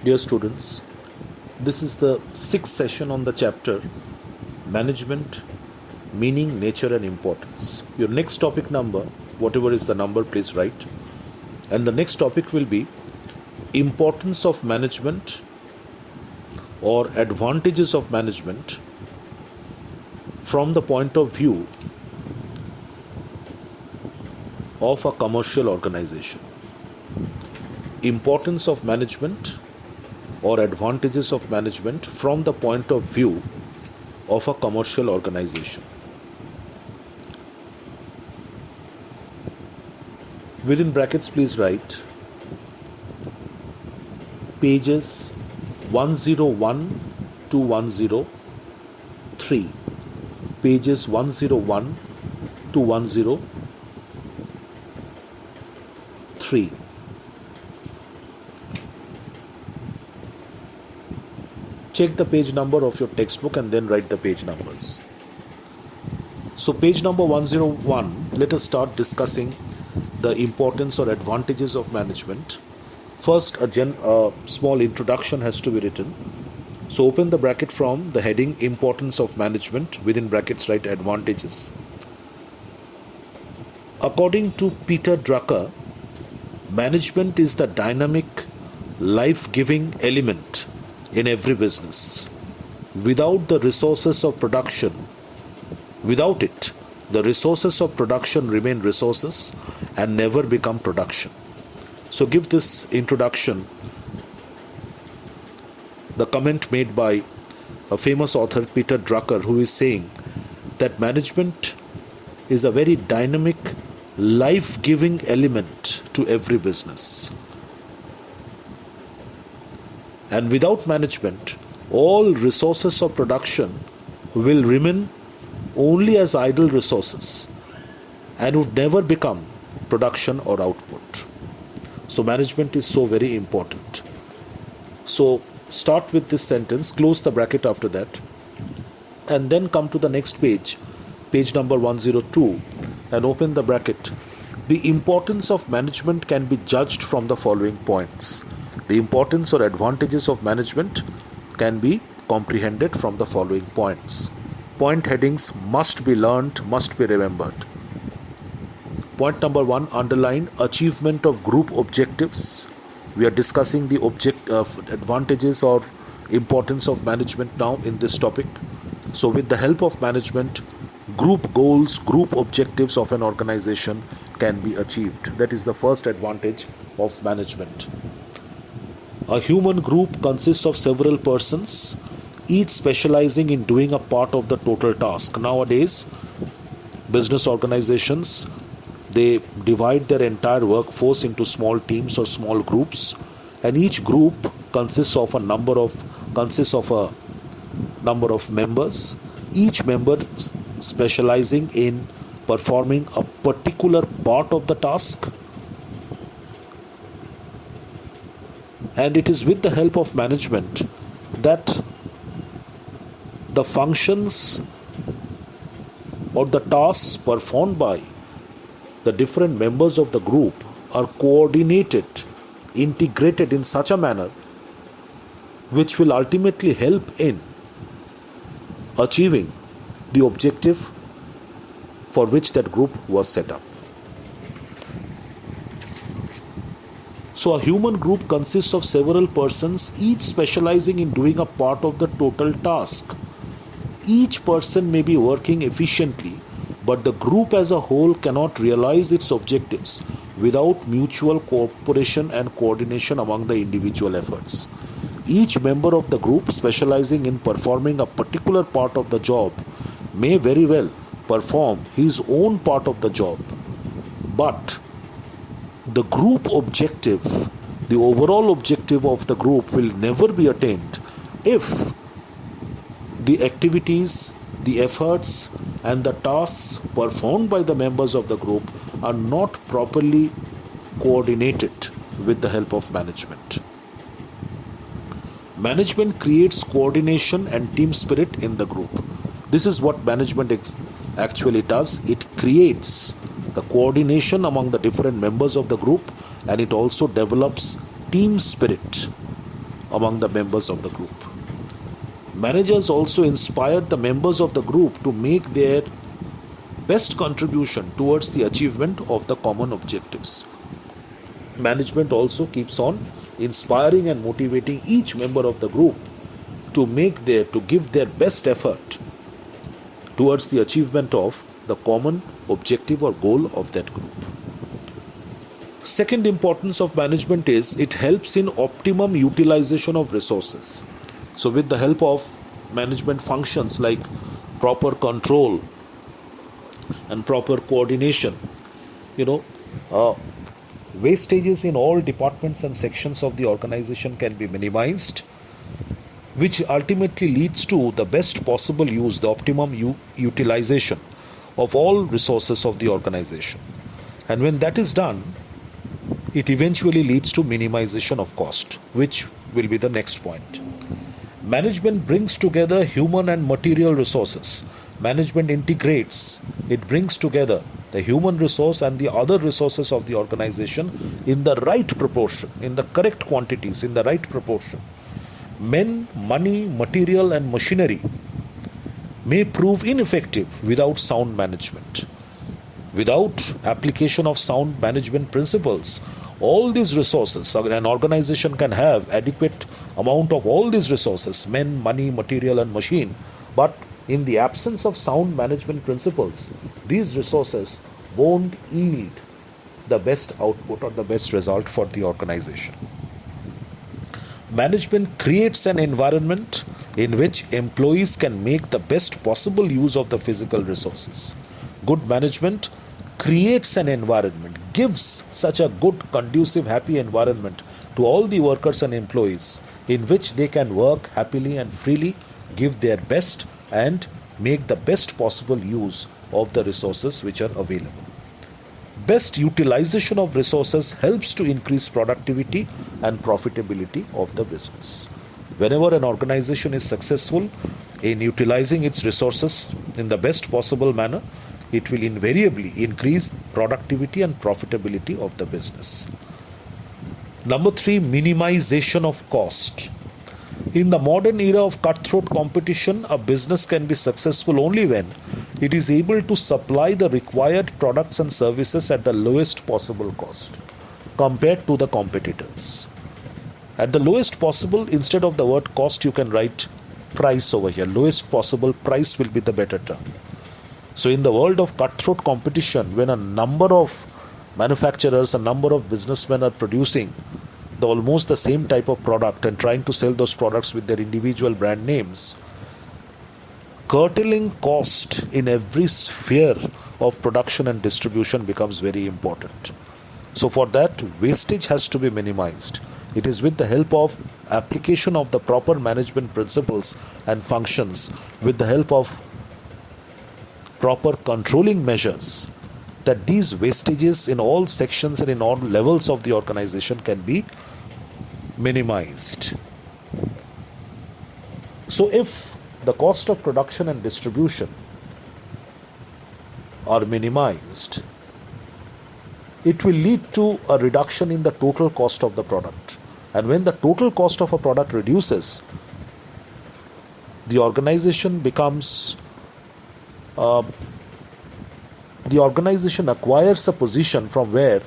Dear students, this is the sixth session on the chapter Management, Meaning, Nature and Importance. Your next topic number, whatever is the number, please write. And the next topic will be Importance of Management or Advantages of Management from the point of view of a commercial organization. Importance of management or advantages of management from the point of view of a commercial organization. Within brackets, please write pages 101 to 103, pages 101 to 103. Check the page number of your textbook and then write the page numbers. So page number 101, let us start discussing the importance or advantages of management. First, a small introduction has to be written. So open the bracket from the heading Importance of Management, within brackets write advantages. According to Peter Drucker, management is the dynamic, life-giving element in every business. Without the resources of production, without it, the resources of production remain resources and never become production. So give this introduction, the comment made by a famous author, Peter Drucker, who is saying that management is a very dynamic, life-giving element to every business. And without management, all resources of production will remain only as idle resources and would never become production or output. So management is so very important. So start with this sentence, close the bracket after that, and then come to the next page, page number 102, and open the bracket. The importance of management can be judged from the following points. The importance or advantages of management can be comprehended from the following points. Point headings must be learnt, must be remembered. Point number 1, underline achievement of group objectives. We are discussing the advantages or importance of management now in this topic. So with the help of management, group goals, group objectives of an organization can be achieved. That is the first advantage of management. A human group consists of several persons, each specializing in doing a part of the total task. Nowadays, business organizations, they divide their entire workforce into small teams or small groups, and each group consists of a number of members, each member specializing in performing a particular part of the task. And it is with the help of management that the functions or the tasks performed by the different members of the group are coordinated, integrated in such a manner which will ultimately help in achieving the objective for which that group was set up. So a human group consists of several persons, each specializing in doing a part of the total task. Each person may be working efficiently, but the group as a whole cannot realize its objectives without mutual cooperation and coordination among the individual efforts. Each member of the group specializing in performing a particular part of the job may very well perform his own part of the job, but the group objective, the overall objective of the group will never be attained if the activities, the efforts and the tasks performed by the members of the group are not properly coordinated with the help of management. Management creates coordination and team spirit in the group. This is what management actually does. It creates the coordination among the different members of the group, and it also develops team spirit. among the members of the group. Managers also inspire the members of the group to make their best contribution towards the achievement of the common objectives. Management also keeps on inspiring and motivating each member of the group to give their best effort towards the achievement of the common objective or goal of that group. Second importance of management is it helps in optimum utilization of resources. So with the help of management functions like proper control and proper coordination, wastages in all departments and sections of the organization can be minimized, which ultimately leads to the best possible use, the optimum utilization of all resources of the organization. And when that is done, it eventually leads to minimization of cost, which will be the next point. Management brings together human and material resources. Management integrates, it brings together the human resource and the other resources of the organization in the right proportion, in the correct quantities, in the right proportion. Men, money, material and machinery may prove ineffective without sound management. Without application of sound management principles, all these resources, an organization can have adequate amount of all these resources, men, money, material and machine, but in the absence of sound management principles, these resources won't yield the best output or the best result for the organization. Management creates an environment in which employees can make the best possible use of the physical resources. Good management creates an environment, gives such a good, conducive, happy environment to all the workers and employees in which they can work happily and freely, give their best and make the best possible use of the resources which are available. Best utilization of resources helps to increase productivity and profitability of the business. Whenever an organization is successful in utilizing its resources in the best possible manner, it will invariably increase productivity and profitability of the business. Number 3, minimization of cost. In the modern era of cutthroat competition, a business can be successful only when it is able to supply the required products and services at the lowest possible cost compared to the competitors. At the lowest possible, instead of the word cost, you can write price over here. Lowest possible price will be the better term. So in the world of cutthroat competition, when a number of manufacturers, a number of businessmen are producing almost the same type of product and trying to sell those products with their individual brand names, curtailing cost in every sphere of production and distribution becomes very important. So for that, wastage has to be minimized. It is with the help of application of the proper management principles and functions, with the help of proper controlling measures, that these wastages in all sections and in all levels of the organization can be minimized. So if the cost of production and distribution are minimized, it will lead to a reduction in the total cost of the product. And when the total cost of a product reduces, the organization acquires a position from where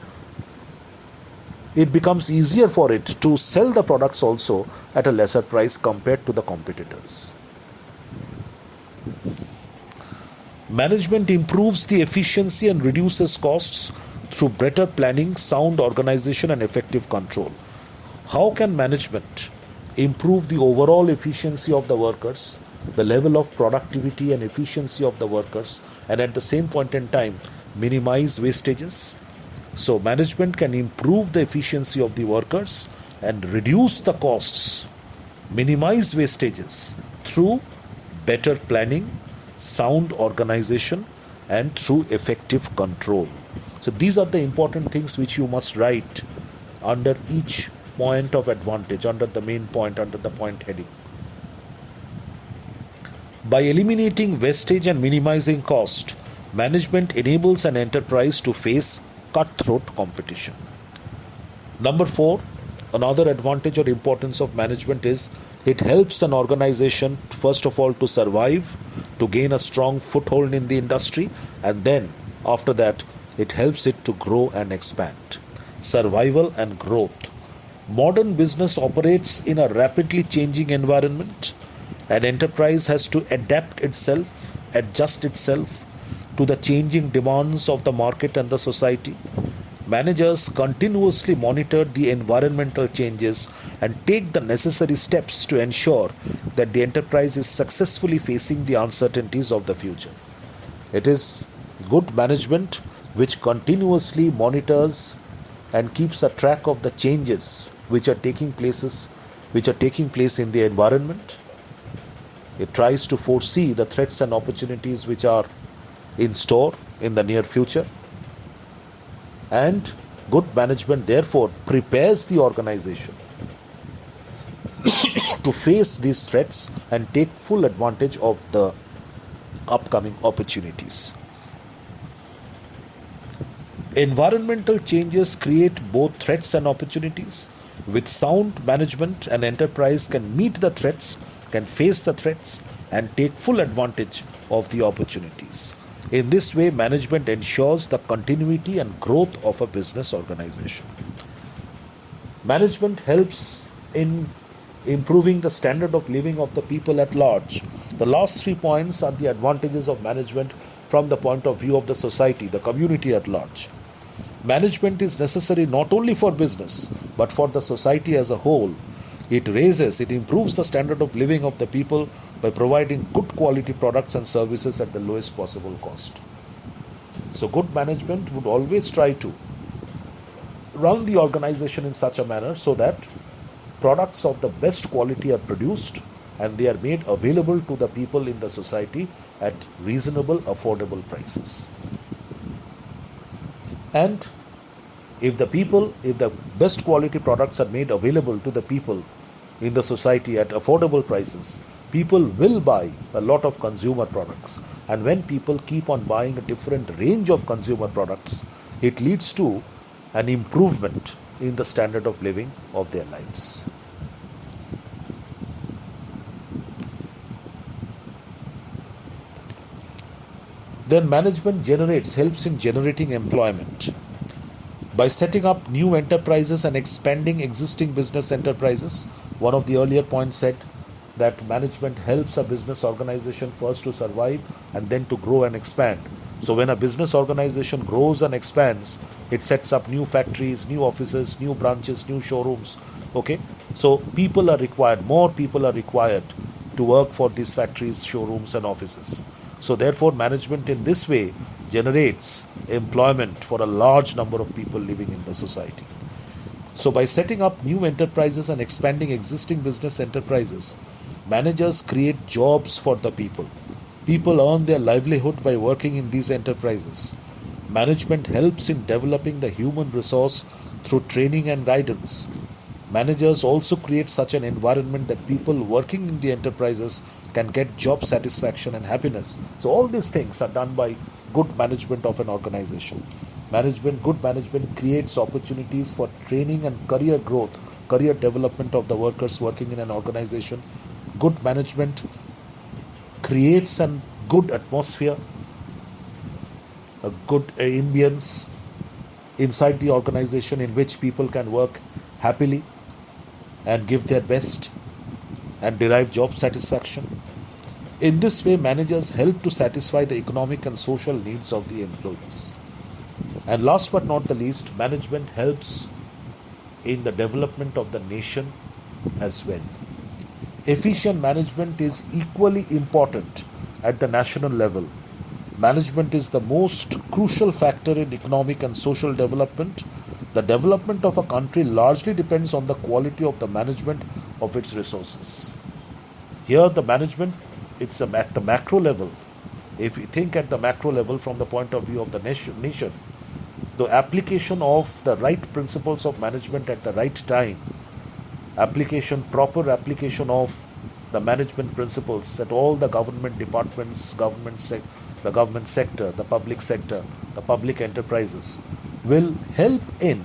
it becomes easier for it to sell the products also at a lesser price compared to the competitors. Management improves the efficiency and reduces costs through better planning, sound organization and effective control. How can management improve the overall efficiency of the workers, the level of productivity and efficiency of the workers, and at the same point in time minimize wastages? So management can improve the efficiency of the workers and reduce the costs, minimize wastages through better planning, sound organization and through effective control. So these are the important things which you must write under each point of advantage, under the main point, under the point heading. By eliminating wastage and minimizing cost, management enables an enterprise to face cutthroat competition. Number 4, Another advantage or importance of management is it helps an organization, first of all, to survive, to gain a strong foothold in the industry, and then after that, it helps it to grow and expand. Survival and growth. Modern business operates in a rapidly changing environment. An enterprise has to adapt itself, adjust itself to the changing demands of the market and the society. Managers continuously monitor the environmental changes and take the necessary steps to ensure that the enterprise is successfully facing the uncertainties of the future. It is good management which continuously monitors and keeps a track of the changes which are taking place in the environment. It tries to foresee the threats and opportunities which are in store in the near future. And good management, therefore, prepares the organization to face these threats and take full advantage of the upcoming opportunities. Environmental changes create both threats and opportunities. With sound management, an enterprise can meet the threats, can face the threats, and take full advantage of the opportunities. In this way, management ensures the continuity and growth of a business organization. Management helps in improving the standard of living of the people at large. The last 3 points are the advantages of management from the point of view of the society, the community at large. Management is necessary not only for business but for the society as a whole. It improves the standard of living of the people by providing good quality products and services at the lowest possible cost. So, good management would always try to run the organization in such a manner so that products of the best quality are produced and they are made available to the people in the society at reasonable, affordable prices. And if the best quality products are made available to the people in the society at affordable prices, people will buy a lot of consumer products. And when people keep on buying a different range of consumer products, it leads to an improvement in the standard of living of their lives. Then management helps in generating employment. By setting up new enterprises and expanding existing business enterprises, one of the earlier points said that management helps a business organization first to survive and then to grow and expand. So when a business organization grows and expands, it sets up new factories, new offices, new branches, new showrooms. Okay, so more people are required to work for these factories, showrooms, and offices. So therefore, management in this way generates employment for a large number of people living in the society. So by setting up new enterprises and expanding existing business enterprises, managers create jobs for the people. People earn their livelihood by working in these enterprises. Management helps in developing the human resource through training and guidance. Managers also create such an environment that people working in the enterprises can get job satisfaction and happiness. So all these things are done by good management of an organization. Good management creates opportunities for training and career growth, career development of the workers working in an organization. Good management creates a good atmosphere, a good ambience inside the organization in which people can work happily and give their best and derive job satisfaction. In this way, managers help to satisfy the economic and social needs of the employees. And last but not the least, management helps in the development of the nation as well. Efficient management is equally important at the national level. Management is the most crucial factor in economic and social development. The development of a country largely depends on the quality of the management of its resources. Here, the management, it's at the macro level. If you think at the macro level from the point of view of the nation, the application of the right principles of management at the right time, proper application of the management principles at all the government departments, the government sector, the public sector, the public enterprises will help in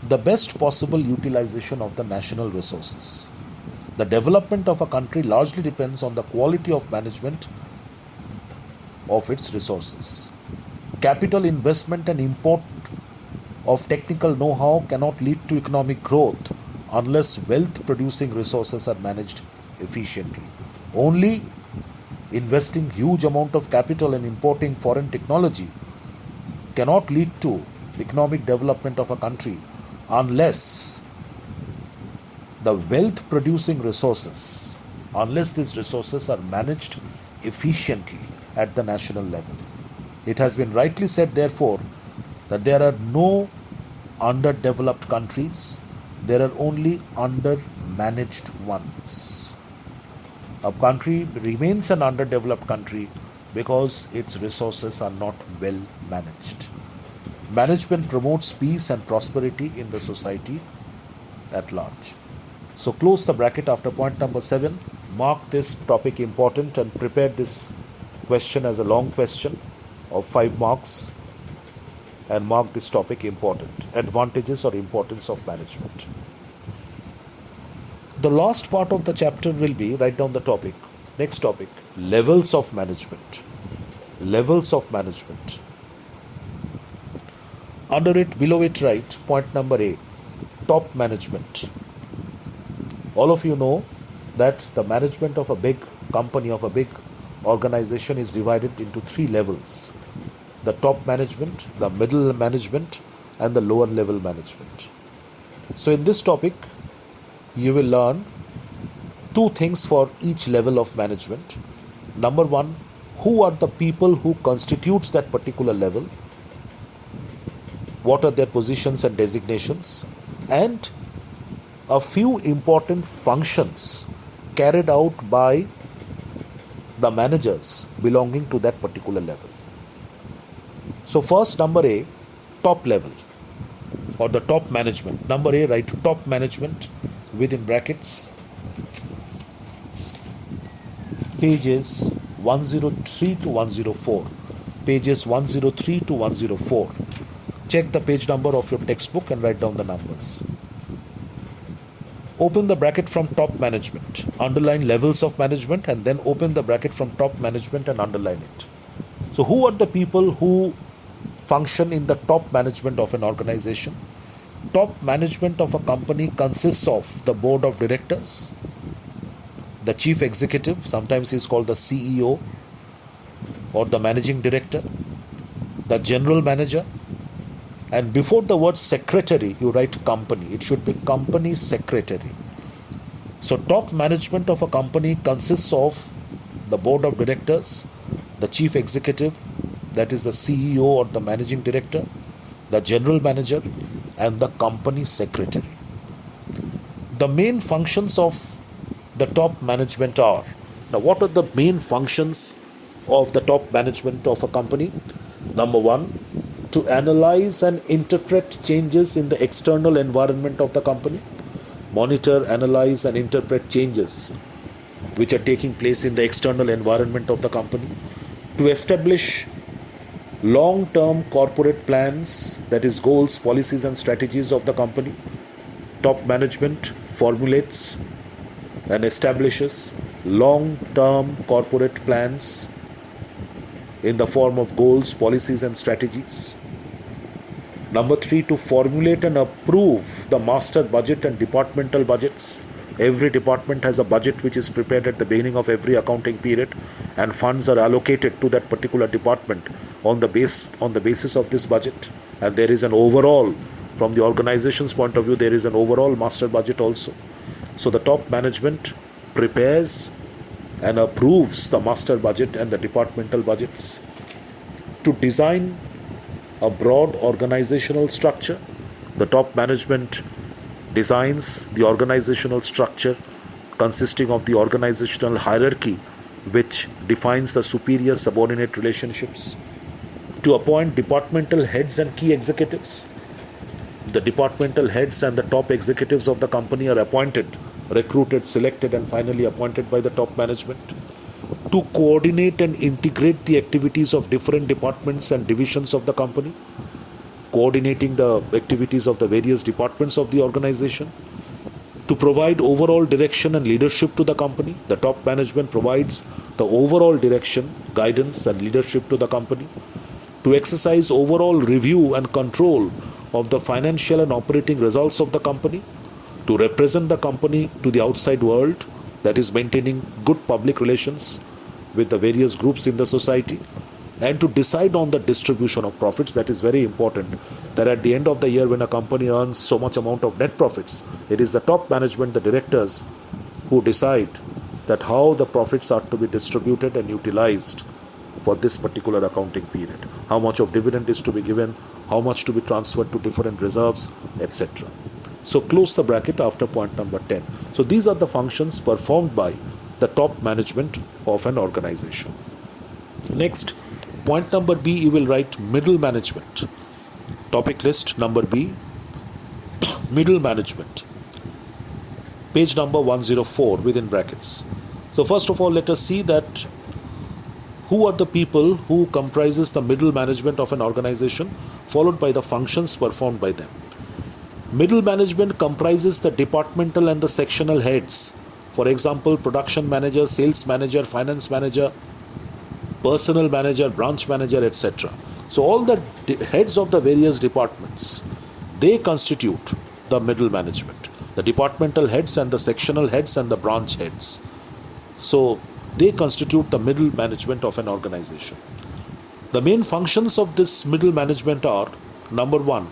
the best possible utilization of the national resources. The development of a country largely depends on the quality of management of its resources. Capital investment and import of technical know-how cannot lead to economic growth unless wealth producing resources are managed efficiently. Only investing huge amount of capital and importing foreign technology cannot lead to economic development of a country unless the wealth producing resources, unless these resources are managed efficiently at the national level. It has been rightly said, therefore, that there are no underdeveloped countries, there are only undermanaged ones. A country remains an underdeveloped country because its resources are not well managed. Management promotes peace and prosperity in the society at large. So close the bracket after point number 7. Mark this topic important and prepare this question as a long question of 5 marks, and mark this topic important. Advantages or importance of management. The last part of the chapter will be, write down the topic. Next topic, levels of management. Levels of management. Under it, below it, write point number A, top management. All of you know that the management of a big company, of a big organization is divided into 3 levels. The top management, the middle management, and the lower level management. So in this topic, you will learn 2 things for each level of management. Number 1, who are the people who constitutes that particular level? What are their positions and designations? And a few important functions carried out by the managers belonging to that particular level. So first, number A, top level or the top management. Number A, write top management within brackets. Pages 103 to 104. Pages 103 to 104. Check the page number of your textbook and write down the numbers. Open the bracket from top management. Underline levels of management and then open the bracket from top management and underline it. So who are the people who function in the top management of an organization? Top management of a company consists of the board of directors, the chief executive, sometimes he is called the CEO or the managing director, the general manager, and before the word secretary you write company. It should be company secretary. So top management of a company consists of the board of directors, the chief executive, that is the CEO or the managing director, the general manager, and the company secretary. The main functions of the top management are, now what are the main functions of the top management of a company? Number 1, to analyze and interpret changes in the external environment of the company. Monitor, analyze and interpret changes which are taking place in the external environment of the company. To establish long-term corporate plans, that is goals, policies and strategies of the company. Top management formulates and establishes long-term corporate plans in the form of goals, policies and strategies. Number 3, to formulate and approve the master budget and departmental budgets. Every department has a budget which is prepared at the beginning of every accounting period, and funds are allocated to that particular department on the basis of this budget. And there is an overall, from the organization's point of view, there is an overall master budget also. So the top management prepares and approves the master budget and the departmental budgets. To design a broad organizational structure, the top management designs the organizational structure consisting of the organizational hierarchy which defines the superior subordinate relationships. To appoint departmental heads and key executives, the departmental heads and the top executives of the company are appointed, recruited, selected and finally appointed by the top management. To coordinate and integrate the activities of different departments and divisions of the company. coordinating the activities of the various departments of the organization, to provide overall direction and leadership to the company. The top management provides the overall direction, guidance, and leadership to the company, to exercise overall review and control of the financial and operating results of the company, to represent the company to the outside world, that is maintaining good public relations with the various groups in the society, and to decide on the distribution of profits. That is very important, that at the end of the year, when a company earns so much amount of net profits, it is the top management, the directors, who decide that how the profits are to be distributed and utilized for this particular accounting period, how much of dividend is to be given, how much to be transferred to different reserves, etc. So close the bracket after point number 10. So these are the functions performed by the top management of an organization. Next, point number B, you will write middle management. Topic list number B, middle management. Page number 104 within brackets. So first of all, let us see that who are the people who comprises the middle management of an organization, followed by the functions performed by them. Middle management comprises the departmental and the sectional heads. For example, production manager, sales manager, finance manager, personnel manager, branch manager, etc. So all the heads of the various departments, they constitute the middle management. The departmental heads and the sectional heads and the branch heads. So they constitute the middle management of an organization. The main functions of this middle management are, number one,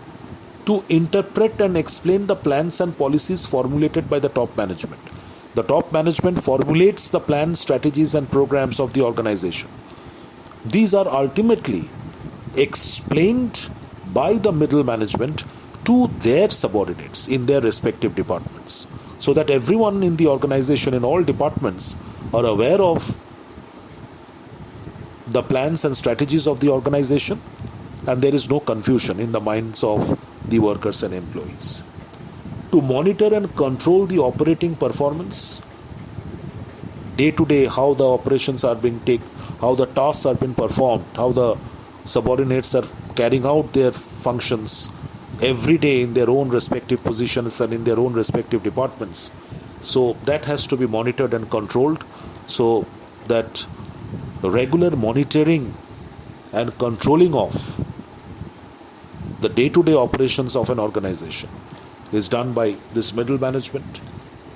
to interpret and explain the plans and policies formulated by the top management. The top management formulates the plans, strategies, and programs of the organization. These are ultimately explained by the middle management to their subordinates in their respective departments, so that everyone in the organization, in all departments, are aware of the plans and strategies of the organization, and there is no confusion in the minds of the workers and employees. To monitor and control the operating performance, day to day, how the operations are being taken, how the tasks are being performed, how the subordinates are carrying out their functions every day in their own respective positions and in their own respective departments. So that has to be monitored and controlled, so that regular monitoring and controlling of the day-to-day operations of an organization is done by this middle management.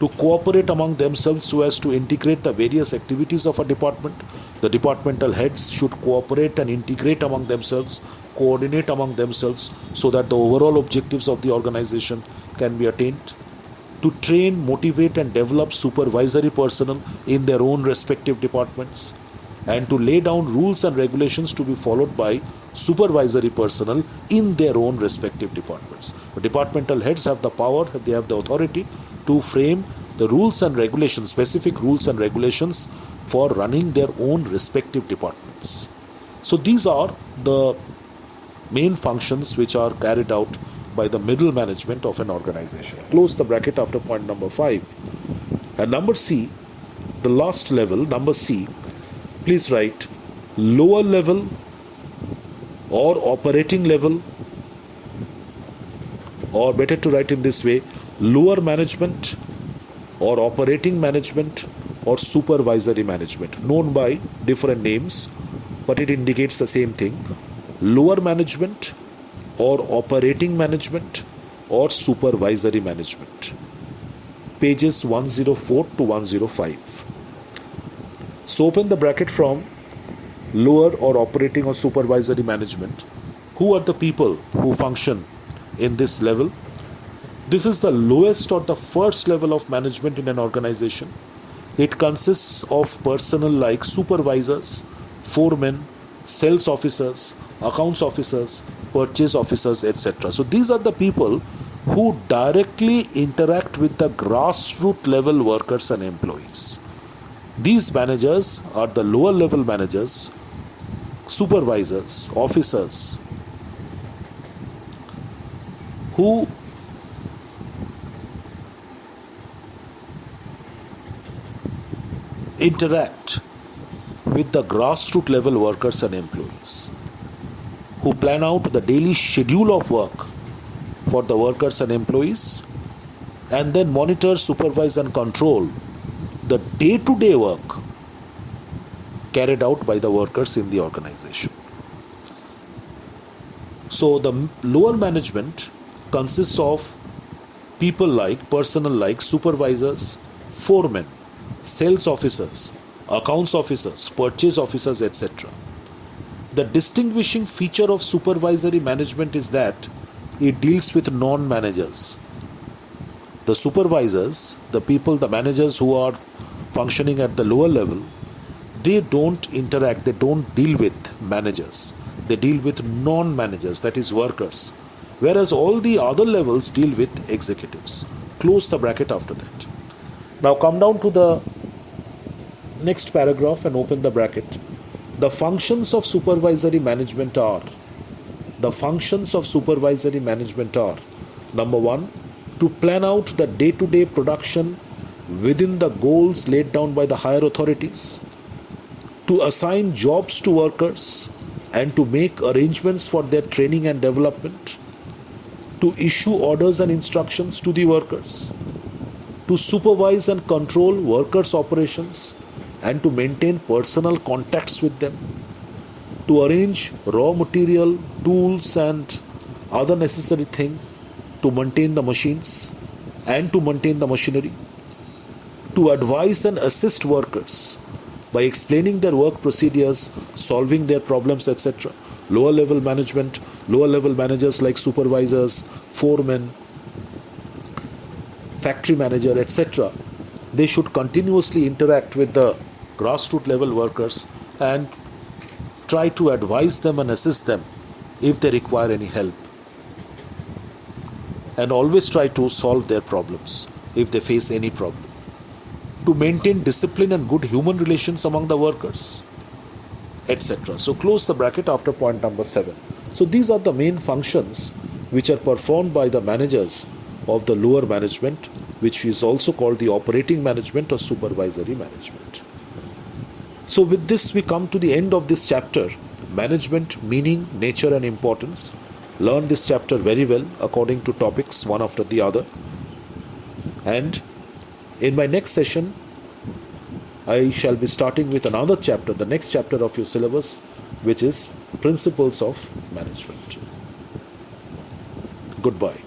To cooperate among themselves so as to integrate the various activities of a department, the departmental heads should cooperate and integrate among themselves, coordinate among themselves, so that the overall objectives of the organization can be attained. To train, motivate, and develop supervisory personnel in their own respective departments, and to lay down rules and regulations to be followed by supervisory personnel in their own respective departments. The departmental heads have the power, they have the authority to frame the rules and regulations, specific rules and regulations for running their own respective departments. So these are the main functions which are carried out by the middle management of an organization. Close the bracket after point number 5. And number C, the last level, number C, please write lower level or operating level, or better to write in this way, lower management or operating management or supervisory management, known by different names, but it indicates the same thing. Lower management or operating management or supervisory management. Pages 104 to 105. So open the bracket from lower or operating or supervisory management. Who are the people who function in this level? This is the lowest or the first level of management in an organization. It consists of personnel like supervisors, foremen, sales officers, accounts officers, purchase officers, etc. So these are the people who directly interact with the grassroots level workers and employees. These managers are the lower level managers, supervisors, officers, who interact with the grassroots level workers and employees. who plan out the daily schedule of work for the workers and employees, and then monitor, supervise, and control the day-to-day work carried out by the workers in the organization. So the lower management consists of people like, personnel like supervisors, foremen, sales officers, accounts officers, purchase officers, etc. The distinguishing feature of supervisory management is that it deals with non-managers. The supervisors, the people, the managers who are functioning at the lower level, they don't interact, they don't deal with managers. They deal with non-managers, that is workers. Whereas all the other levels deal with executives. Close the bracket after that. Now come down to the next paragraph and open the bracket. The functions of supervisory management are, number one, to plan out the day-to-day production within the goals laid down by the higher authorities, to assign jobs to workers and to make arrangements for their training and development, to issue orders and instructions to the workers, to supervise and control workers' operations and to maintain personal contacts with them, to arrange raw material, tools and other necessary things to maintain the machines and to maintain the machinery, to advise and assist workers by explaining their work procedures, solving their problems, etc. Lower level managers like supervisors, foremen, factory manager, etc. They should continuously interact with the grassroots level workers and try to advise them and assist them if they require any help. And always try to solve their problems if they face any problem. To maintain discipline and good human relations among the workers, etc. So close the bracket after point number 7. So these are the main functions which are performed by the managers of the lower management, which is also called the operating management or supervisory management. So with this we come to the end of this chapter, management, meaning, nature and importance. Learn this chapter very well according to topics one after the other. And in my next session, I shall be starting with another chapter, the next chapter of your syllabus, which is Principles of Management. Goodbye.